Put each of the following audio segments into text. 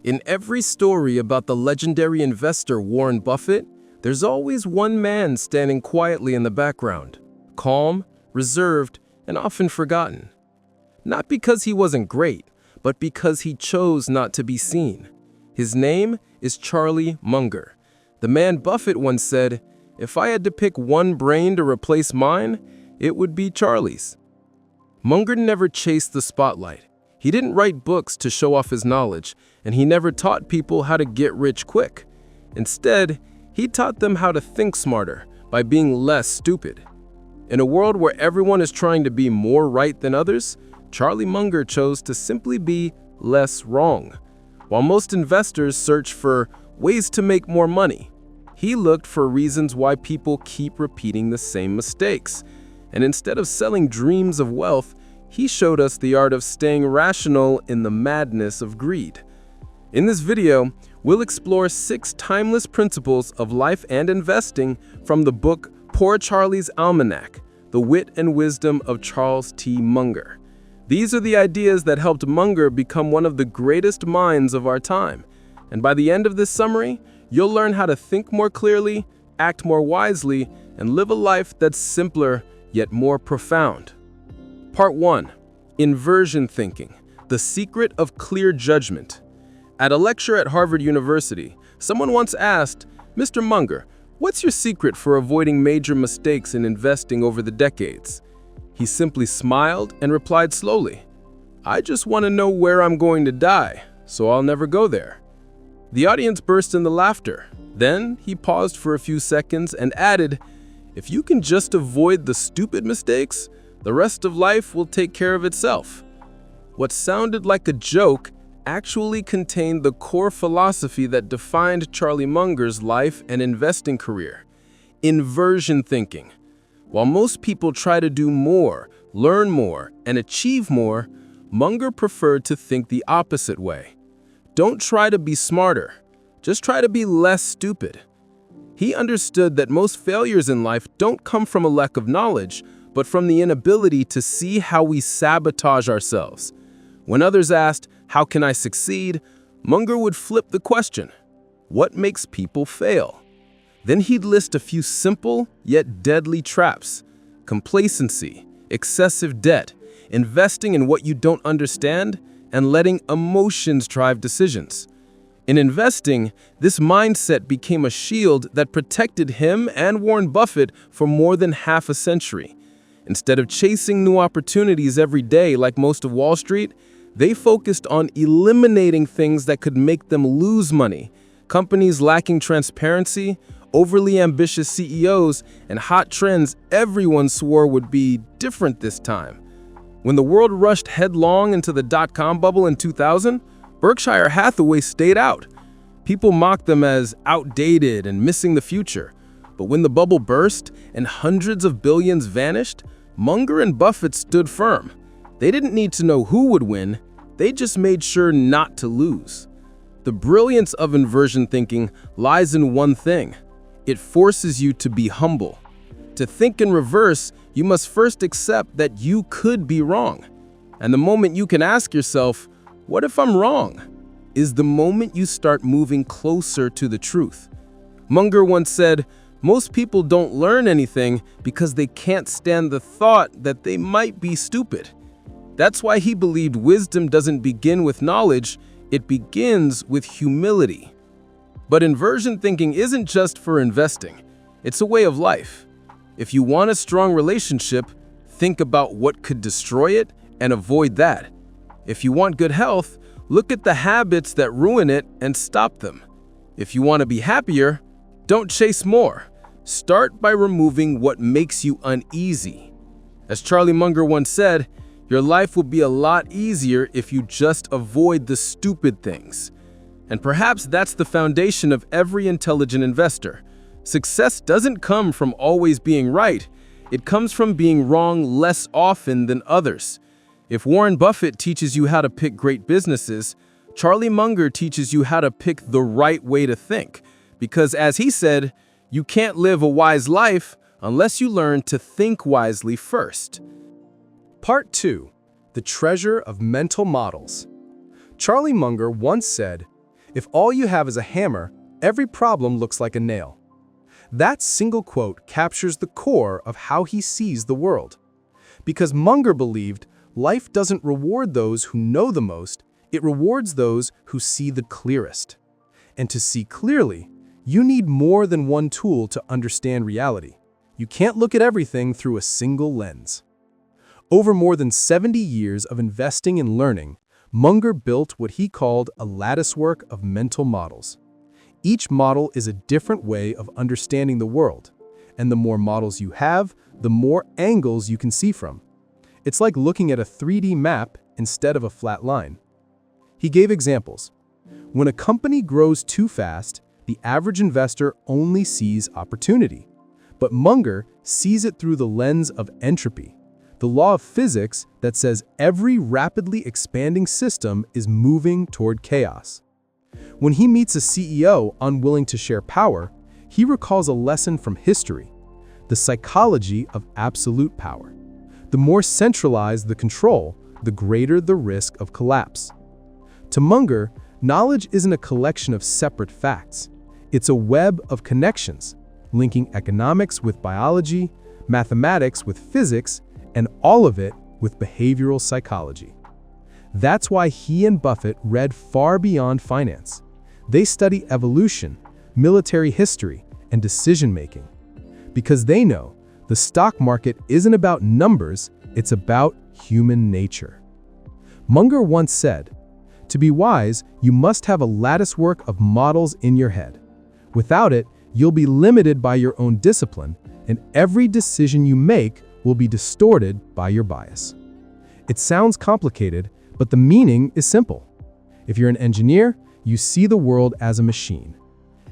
In every story about the legendary investor Warren Buffett, there's always one man standing quietly in the background, calm, reserved, and often forgotten. Not because he wasn't great, but because he chose not to be seen. His name is Charlie Munger. The man Buffett once said, "If I had to pick one brain to replace mine, it would be Charlie's." Munger never chased the spotlight. He didn't write books to show off his knowledge, and he never taught people how to get rich quick. Instead, he taught them how to think smarter by being less stupid. In a world where everyone is trying to be more right than others, Charlie Munger chose to simply be less wrong. While most investors search for ways to make more money, he looked for reasons why people keep repeating the same mistakes. And instead of selling dreams of wealth, he showed us the art of staying rational in the madness of greed. In this video, we'll explore 6 timeless principles of life and investing from the book Poor Charlie's Almanack, The Wit and Wisdom of Charles T. Munger. These are the ideas that helped Munger become one of the greatest minds of our time. And by the end of this summary, you'll learn how to think more clearly, act more wisely, and live a life that's simpler yet more profound. Part 1. Inversion Thinking, the Secret of Clear Judgment. At a lecture at Harvard University, someone once asked, "Mr. Munger, what's your secret for avoiding major mistakes in investing over the decades?" He simply smiled and replied slowly, "I just want to know where I'm going to die, so I'll never go there." The audience burst into laughter. Then he paused for a few seconds and added, "If you can just avoid the stupid mistakes, the rest of life will take care of itself." What sounded like a joke actually contained the core philosophy that defined Charlie Munger's life and investing career: inversion thinking. While most people try to do more, learn more, and achieve more, Munger preferred to think the opposite way. Don't try to be smarter, just try to be less stupid. He understood that most failures in life don't come from a lack of knowledge, but from the inability to see how we sabotage ourselves. When others asked, "How can I succeed?" Munger would flip the question, "What makes people fail?" Then he'd list a few simple yet deadly traps: complacency, excessive debt, investing in what you don't understand, and letting emotions drive decisions. In investing, this mindset became a shield that protected him and Warren Buffett for more than half a century. Instead of chasing new opportunities every day like most of Wall Street, they focused on eliminating things that could make them lose money: companies lacking transparency, overly ambitious CEOs, and hot trends everyone swore would be different this time. When the world rushed headlong into the dot-com bubble in 2000, Berkshire Hathaway stayed out. People mocked them as outdated and missing the future. But when the bubble burst and hundreds of billions vanished, Munger and Buffett stood firm. They didn't need to know who would win, they just made sure not to lose. The brilliance of inversion thinking lies in one thing: it forces you to be humble. To think in reverse, you must first accept that you could be wrong. And the moment you can ask yourself, "What if I'm wrong?" is the moment you start moving closer to the truth. Munger once said, "Most people don't learn anything because they can't stand the thought that they might be stupid." That's why he believed wisdom doesn't begin with knowledge, it begins with humility. But inversion thinking isn't just for investing, it's a way of life. If you want a strong relationship, think about what could destroy it and avoid that. If you want good health, look at the habits that ruin it and stop them. If you want to be happier, don't chase more. Start by removing what makes you uneasy. As Charlie Munger once said, your life will be a lot easier if you just avoid the stupid things. And perhaps that's the foundation of every intelligent investor. Success doesn't come from always being right. It comes from being wrong less often than others. If Warren Buffett teaches you how to pick great businesses, Charlie Munger teaches you how to pick the right way to think. Because as he said, you can't live a wise life unless you learn to think wisely first. Part 2. The Treasure of Mental Models. Charlie Munger once said, If all you have is a hammer, every problem looks like a nail. That single quote captures the core of how he sees the world. Because Munger believed life doesn't reward those who know the most, it rewards those who see the clearest. And to see clearly, you need more than one tool to understand reality. You can't look at everything through a single lens. Over more than 70 years of investing and learning, Munger built what he called a latticework of mental models. Each model is a different way of understanding the world, and the more models you have, the more angles you can see from. It's like looking at a 3D map instead of a flat line. He gave examples. When a company grows too fast, the average investor only sees opportunity. But Munger sees it through the lens of entropy, the law of physics that says every rapidly expanding system is moving toward chaos. When he meets a CEO unwilling to share power, he recalls a lesson from history, the psychology of absolute power. The more centralized the control, the greater the risk of collapse. To Munger, knowledge isn't a collection of separate facts. It's a web of connections, linking economics with biology, mathematics with physics, and all of it with behavioral psychology. That's why he and Buffett read far beyond finance. They study evolution, military history, and decision-making. Because they know the stock market isn't about numbers, it's about human nature. Munger once said, "To be wise, you must have a latticework of models in your head. Without it, you'll be limited by your own discipline, and every decision you make will be distorted by your bias." It sounds complicated, but the meaning is simple. If you're an engineer, you see the world as a machine.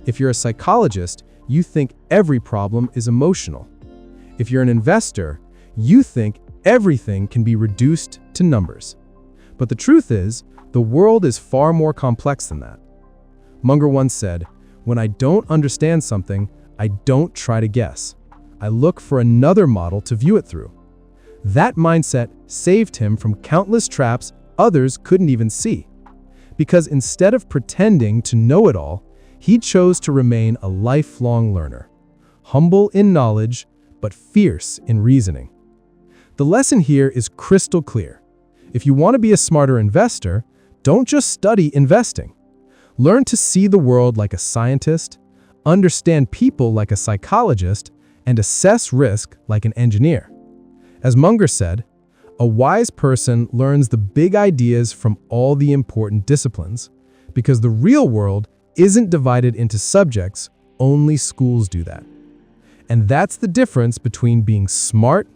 If you're a psychologist, you think every problem is emotional. If you're an investor, you think everything can be reduced to numbers. But the truth is, the world is far more complex than that. Munger once said, "When I don't understand something, I don't try to guess. I look for another model to view it through." That mindset saved him from countless traps others couldn't even see. Because instead of pretending to know it all, he chose to remain a lifelong learner, humble in knowledge, but fierce in reasoning. The lesson here is crystal clear. If you want to be a smarter investor, don't just study investing. Learn to see the world like a scientist, understand people like a psychologist, and assess risk like an engineer. As Munger said, a wise person learns the big ideas from all the important disciplines, because the real world isn't divided into subjects, only schools do that. And that's the difference between being smart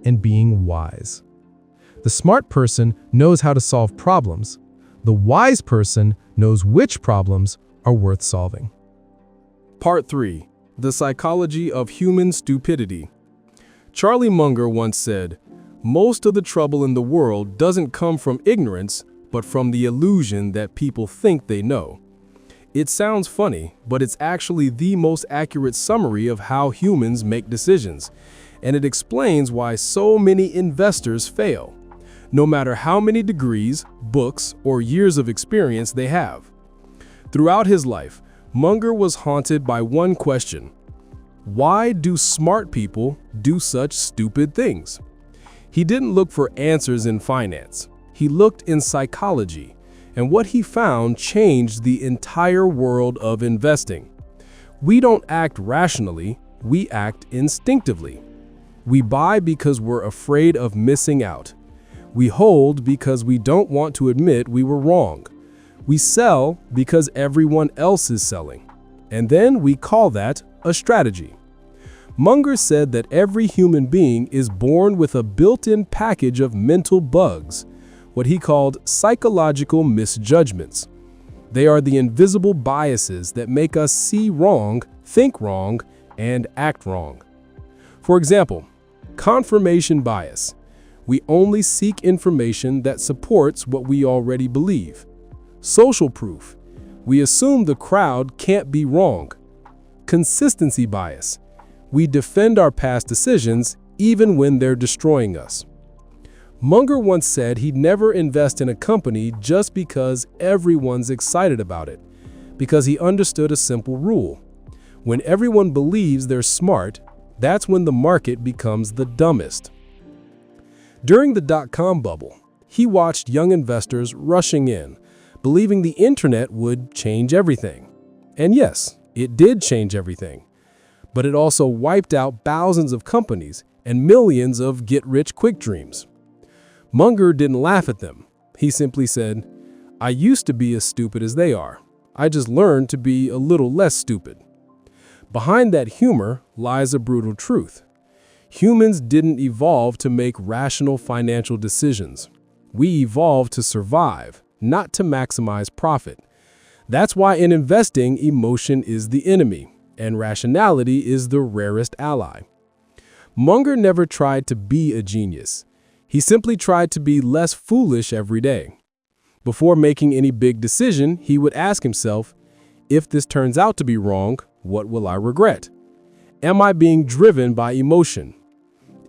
and being wise. The smart person knows how to solve problems. The wise person knows which problems are worth solving. Part 3. The Psychology of Human Stupidity. Charlie Munger once said, "Most of the trouble in the world doesn't come from ignorance, but from the illusion that people think they know." It sounds funny, but it's actually the most accurate summary of how humans make decisions, and it explains why so many investors fail, no matter how many degrees, books, or years of experience they have. Throughout his life, Munger was haunted by one question: why do smart people do such stupid things? He didn't look for answers in finance. He looked in psychology, and what he found changed the entire world of investing. We don't act rationally, we act instinctively. We buy because we're afraid of missing out. We hold because we don't want to admit we were wrong. We sell because everyone else is selling. And then we call that a strategy. Munger said that every human being is born with a built-in package of mental bugs, what he called psychological misjudgments. They are the invisible biases that make us see wrong, think wrong, and act wrong. For example, confirmation bias. We only seek information that supports what we already believe. Social proof. We assume the crowd can't be wrong. Consistency bias. We defend our past decisions even when they're destroying us. Munger once said he'd never invest in a company just because everyone's excited about it. because he understood a simple rule. When everyone believes they're smart, that's when the market becomes the dumbest. During the dot-com bubble, he watched young investors rushing in, believing the internet would change everything. And yes, it did change everything. But it also wiped out thousands of companies and millions of get-rich-quick dreams. Munger didn't laugh at them. He simply said, "I used to be as stupid as they are. I just learned to be a little less stupid." Behind that humor lies a brutal truth. Humans didn't evolve to make rational financial decisions. We evolved to survive, not to maximize profit. That's why in investing, emotion is the enemy, and rationality is the rarest ally. Munger never tried to be a genius. He simply tried to be less foolish every day. Before making any big decision, he would ask himself, if this turns out to be wrong, what will I regret? Am I being driven by emotion?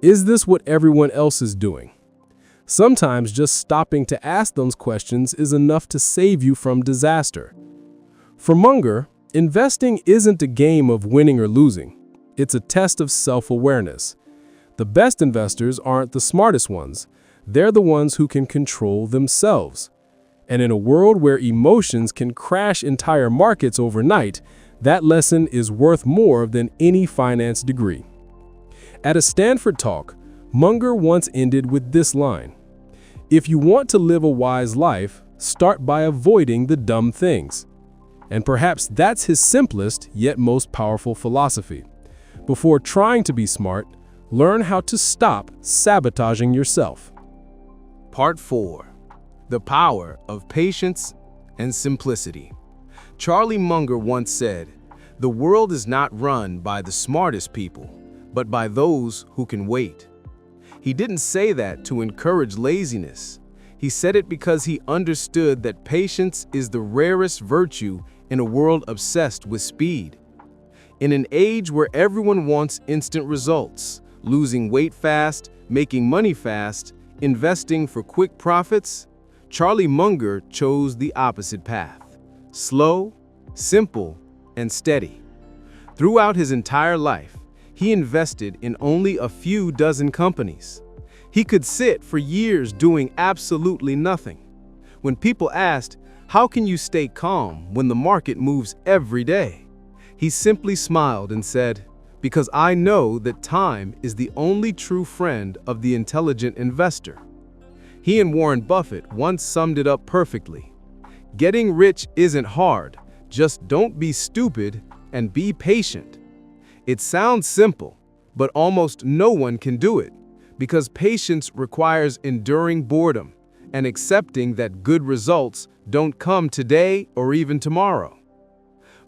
Is this what everyone else is doing? Sometimes just stopping to ask those questions is enough to save you from disaster. For Munger, investing isn't a game of winning or losing. It's a test of self-awareness. The best investors aren't the smartest ones. They're the ones who can control themselves. And in a world where emotions can crash entire markets overnight, that lesson is worth more than any finance degree. At a Stanford talk, Munger once ended with this line: "If you want to live a wise life, start by avoiding the dumb things." And perhaps that's his simplest yet most powerful philosophy. Before trying to be smart, learn how to stop sabotaging yourself. Part 4. The Power of Patience and Simplicity. Charlie Munger once said, "The world is not run by the smartest people, but by those who can wait." He didn't say that to encourage laziness. He said it because he understood that patience is the rarest virtue in a world obsessed with speed. In an age where everyone wants instant results, losing weight fast, making money fast, investing for quick profits, Charlie Munger chose the opposite path: slow, simple, and steady. Throughout his entire life, he invested in only a few dozen companies. He could sit for years doing absolutely nothing. When people asked, "How can you stay calm when the market moves every day?" he simply smiled and said, "Because I know that time is the only true friend of the intelligent investor." He and Warren Buffett once summed it up perfectly: "Getting rich isn't hard, just don't be stupid and be patient." It sounds simple, but almost no one can do it, because patience requires enduring boredom and accepting that good results don't come today or even tomorrow.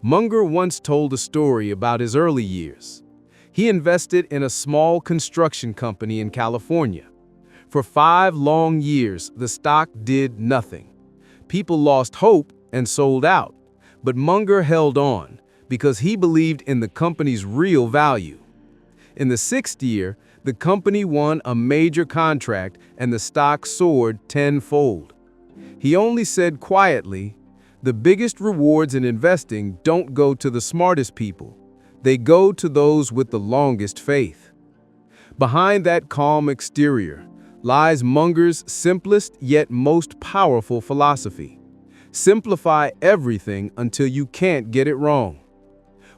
Munger once told a story about his early years. He invested in a small construction company in California. For 5 long years, the stock did nothing. People lost hope and sold out, but Munger held on because he believed in the company's real value. In the 6th year, the company won a major contract and the stock soared tenfold. He only said quietly, "The biggest rewards in investing don't go to the smartest people. They go to those with the longest faith." Behind that calm exterior lies Munger's simplest yet most powerful philosophy: simplify everything until you can't get it wrong.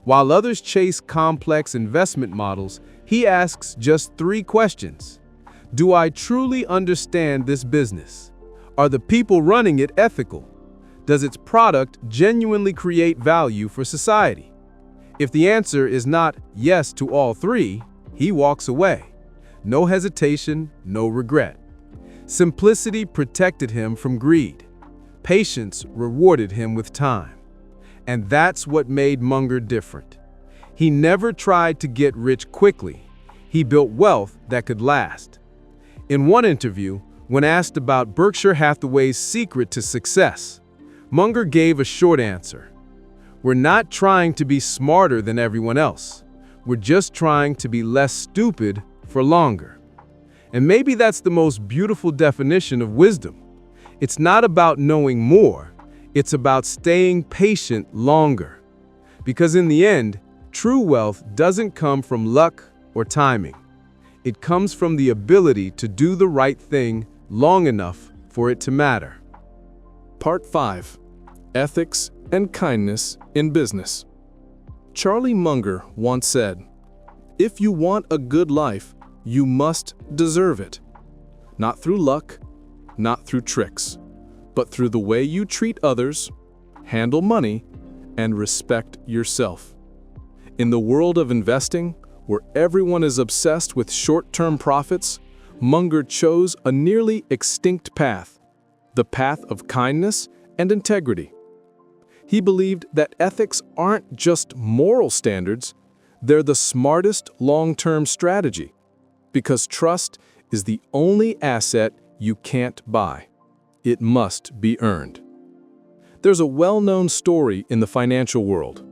While others chase complex investment models, he asks just 3 questions. Do I truly understand this business? Are the people running it ethical? Does its product genuinely create value for society? If the answer is not yes to all 3, he walks away. No hesitation, no regret. Simplicity protected him from greed. Patience rewarded him with time. And that's what made Munger different. He never tried to get rich quickly. He built wealth that could last. In one interview, when asked about Berkshire Hathaway's secret to success, Munger gave a short answer: "We're not trying to be smarter than everyone else. We're just trying to be less stupid for longer." And maybe that's the most beautiful definition of wisdom. It's not about knowing more. It's about staying patient longer. Because in the end, true wealth doesn't come from luck or timing. It comes from the ability to do the right thing long enough for it to matter. Part 5. Ethics and Kindness in Business. Charlie Munger once said, "If you want a good life, you must deserve it. Not through luck, not through tricks, but through the way you treat others, handle money, and respect yourself." In the world of investing, where everyone is obsessed with short-term profits, Munger chose a nearly extinct path, the path of kindness and integrity. He believed that ethics aren't just moral standards, they're the smartest long-term strategy, because trust is the only asset you can't buy. It must be earned. There's a well-known story in the financial world.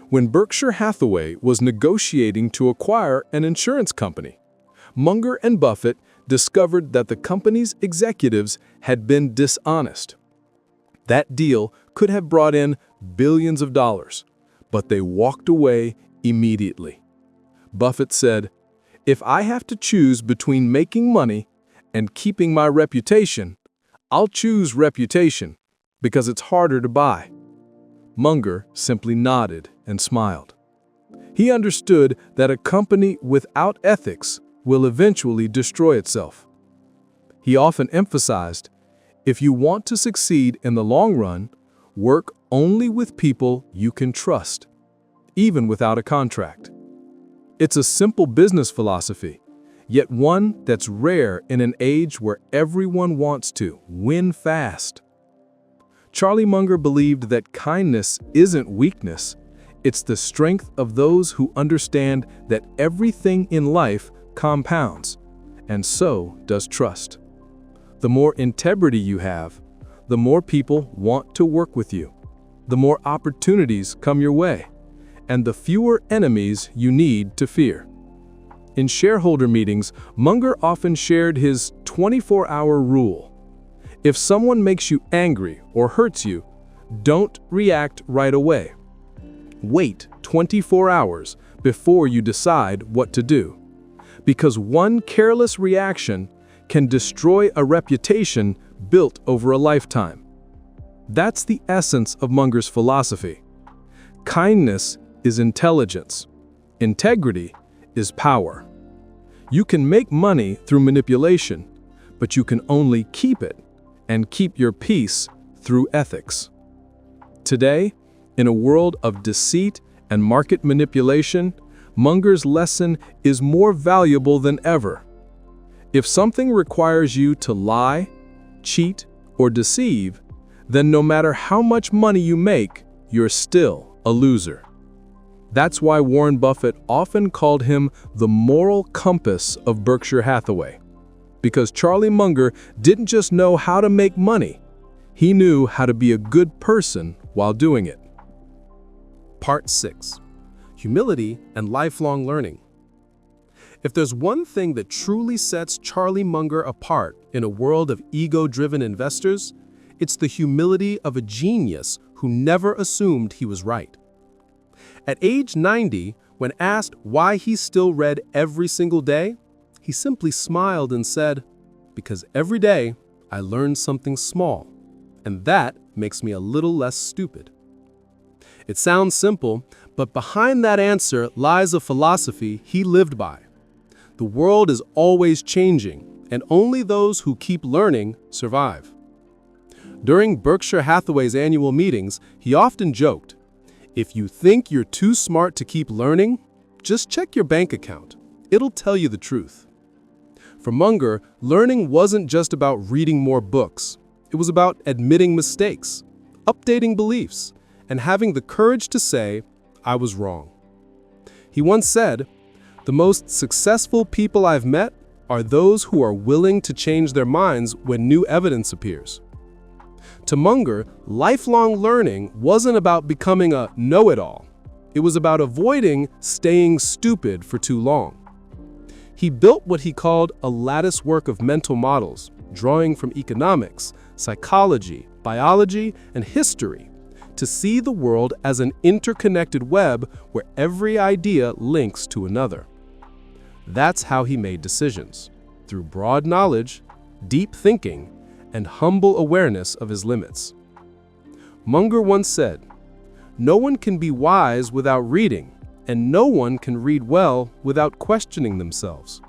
When Berkshire Hathaway was negotiating to acquire an insurance company, Munger and Buffett discovered that the company's executives had been dishonest. That deal could have brought in billions of dollars, but they walked away immediately. Buffett said, "If I have to choose between making money and keeping my reputation, I'll choose reputation because it's harder to buy." Munger simply nodded and smiled. He understood that a company without ethics will eventually destroy itself. He often emphasized, if you want to succeed in the long run, work only with people you can trust, even without a contract. It's a simple business philosophy, yet one that's rare in an age where everyone wants to win fast. Charlie Munger believed that kindness isn't weakness, it's the strength of those who understand that everything in life compounds, and so does trust. The more integrity you have, the more people want to work with you, the more opportunities come your way, and the fewer enemies you need to fear. In shareholder meetings, Munger often shared his 24-hour rule. If someone makes you angry or hurts you, don't react right away. Wait 24 hours before you decide what to do, because one careless reaction can destroy a reputation built over a lifetime. That's the essence of Munger's philosophy. Kindness is intelligence. Integrity is power. You can make money through manipulation, but you can only keep it and keep your peace through ethics. Today, in a world of deceit and market manipulation, Munger's lesson is more valuable than ever. If something requires you to lie, cheat, or deceive, then no matter how much money you make, you're still a loser. That's why Warren Buffett often called him the moral compass of Berkshire Hathaway. Because Charlie Munger didn't just know how to make money, he knew how to be a good person while doing it. Part 6. Humility and Lifelong Learning. If there's one thing that truly sets Charlie Munger apart in a world of ego-driven investors, it's the humility of a genius who never assumed he was right. At age 90, when asked why he still read every single day, he simply smiled and said, "Because every day I learn something small, and that makes me a little less stupid." It sounds simple, but behind that answer lies a philosophy he lived by. The world is always changing, and only those who keep learning survive. During Berkshire Hathaway's annual meetings, he often joked, "If you think you're too smart to keep learning, just check your bank account. It'll tell you the truth." For Munger, learning wasn't just about reading more books. It was about admitting mistakes, updating beliefs, and having the courage to say, "I was wrong." He once said, "The most successful people I've met are those who are willing to change their minds when new evidence appears." To Munger, lifelong learning wasn't about becoming a know-it-all. It was about avoiding staying stupid for too long. He built what he called a lattice work of mental models, drawing from economics, psychology, biology, and history to see the world as an interconnected web where every idea links to another. That's how he made decisions, through broad knowledge, deep thinking, and humble awareness of his limits. Munger once said, "No one can be wise without reading, and no one can read well without questioning themselves."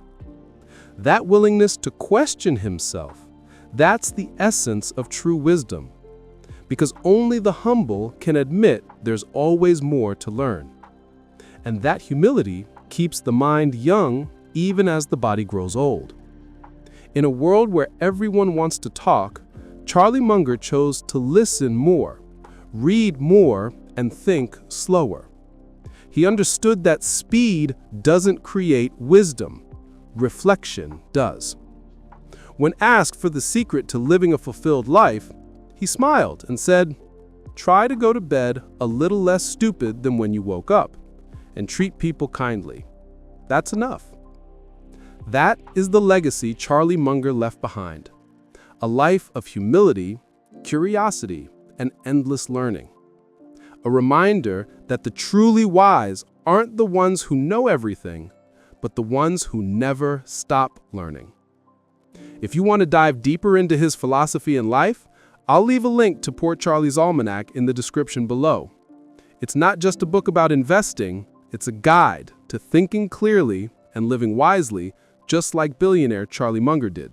That willingness to question himself, that's the essence of true wisdom, because only the humble can admit there's always more to learn. And that humility keeps the mind young even as the body grows old. In a world where everyone wants to talk, Charlie Munger chose to listen more, read more, and think slower. He understood that speed doesn't create wisdom, reflection does. When asked for the secret to living a fulfilled life, he smiled and said, "Try to go to bed a little less stupid than when you woke up, and treat people kindly. That's enough." That is the legacy Charlie Munger left behind. A life of humility, curiosity, and endless learning. A reminder that the truly wise aren't the ones who know everything, but the ones who never stop learning. If you want to dive deeper into his philosophy and life, I'll leave a link to Poor Charlie's Almanack in the description below. It's not just a book about investing, it's a guide to thinking clearly and living wisely, just like billionaire Charlie Munger did.